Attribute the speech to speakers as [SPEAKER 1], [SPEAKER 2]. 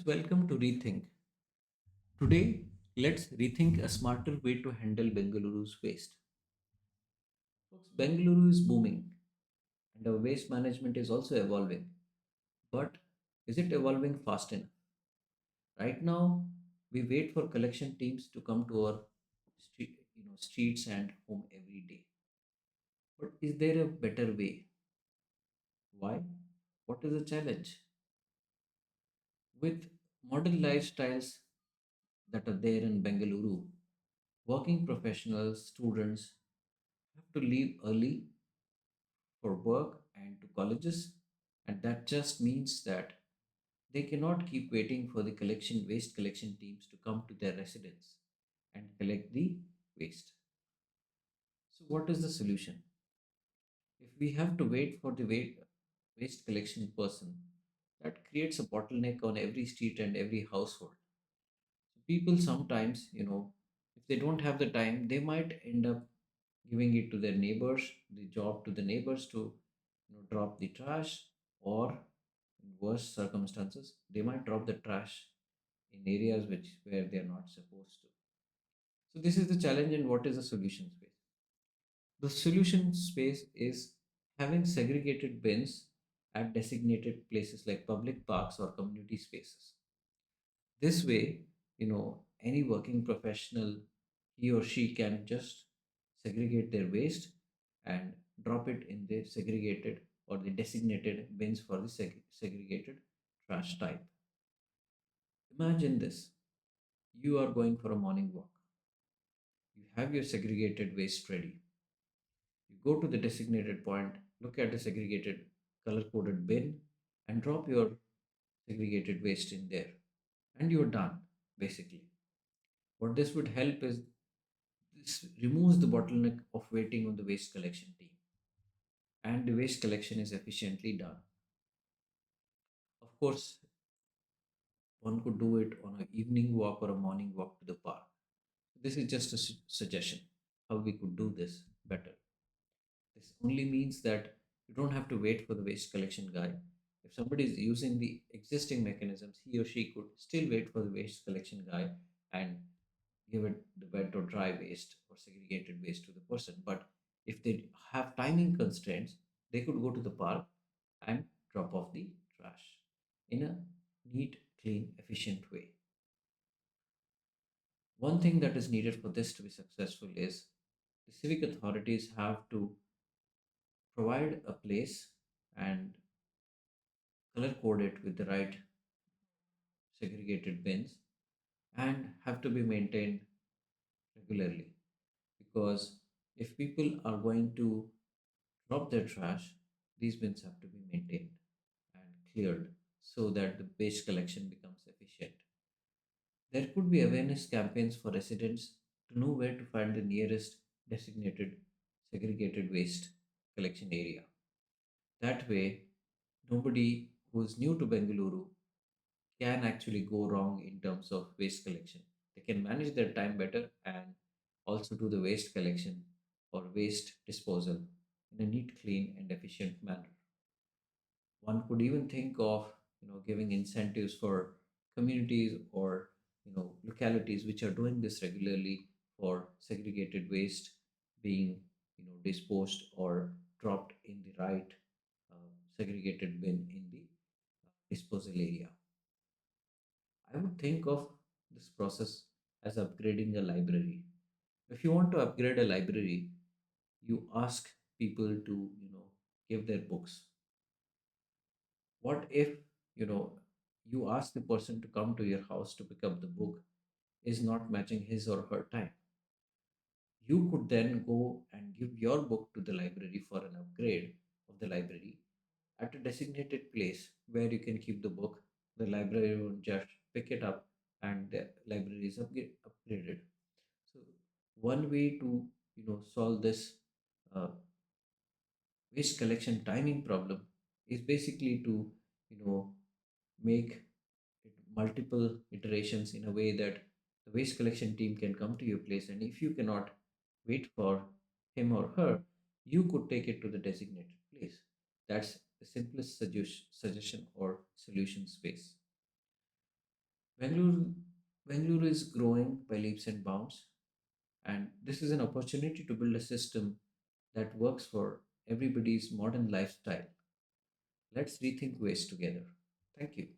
[SPEAKER 1] Welcome to Rethink. Today, let's rethink a smarter way to handle Bengaluru's waste. Folks, Bengaluru is booming and our waste management is also evolving. But is it evolving fast enough? Right now, we wait for collection teams to come to our streets and home every day. But is there a better way? Why? What is the challenge? With modern lifestyles that are there in Bengaluru, working professionals, students have to leave early for work and to colleges, and that just means that they cannot keep waiting for the collection waste collection teams to come to their residence and collect the waste. So what is the solution? If we have to wait for the waste collection person, that creates a bottleneck on every street and every household. So people sometimes, if they don't have the time, they might end up giving it to their neighbors, the job to the neighbors to drop the trash, or in worse circumstances, they might drop the trash in areas which where they are not supposed to. So this is the challenge, and what is the solution space? The solution space is having segregated bins at designated places like public parks or community spaces. This way, any working professional, he or she can just segregate their waste and drop it in the segregated or the designated bins for the segregated trash type. Imagine this: you are going for a morning walk, you have your segregated waste ready, you go to the designated point, look at the segregated color coded bin, and drop your segregated waste in there, and you're done basically. What this would help is this removes the bottleneck of waiting on the waste collection team, and the waste collection is efficiently done. Of course, one could do it on an evening walk or a morning walk to the park. This is just a suggestion how we could do this better. This only means that you don't have to wait for the waste collection guy. If somebody is using the existing mechanisms, he or she could still wait for the waste collection guy and give it the wet or dry waste or segregated waste to the person. But if they have timing constraints, they could go to the park and drop off the trash in a neat, clean, efficient way. One thing that is needed for this to be successful is the civic authorities have to provide a place and color code it with the right segregated bins and have to be maintained regularly, because if people are going to drop their trash, these bins have to be maintained and cleared so that the waste collection becomes efficient. There could be awareness campaigns for residents to know where to find the nearest designated segregated waste collection area. That way, nobody who is new to Bengaluru can actually go wrong in terms of waste collection. They can manage their time better and also do the waste collection or waste disposal in a neat, clean, and efficient manner. One could even think of giving incentives for communities or localities which are doing this regularly for segregated waste being disposed or dropped in the right segregated bin in the disposal area. I would think of this process as upgrading a library. If you want to upgrade a library, you ask people to give their books. What if you know you ask the person to come to your house to pick up the book is not matching his or her time? You could then go and give your book to the library for an upgrade of the library at a designated place where you can keep the book. The library will just pick it up and the library is upgraded. So one way to solve this uh, waste collection timing problem is basically to make it multiple iterations in a way that the waste collection team can come to your place, and if you cannot wait for him or her, you could take it to the designated place. That's the simplest suggestion or solution space. Bangalore, Bangalore is growing by leaps and bounds, and this is an opportunity to build a system that works for everybody's modern lifestyle. Let's rethink waste together. Thank you.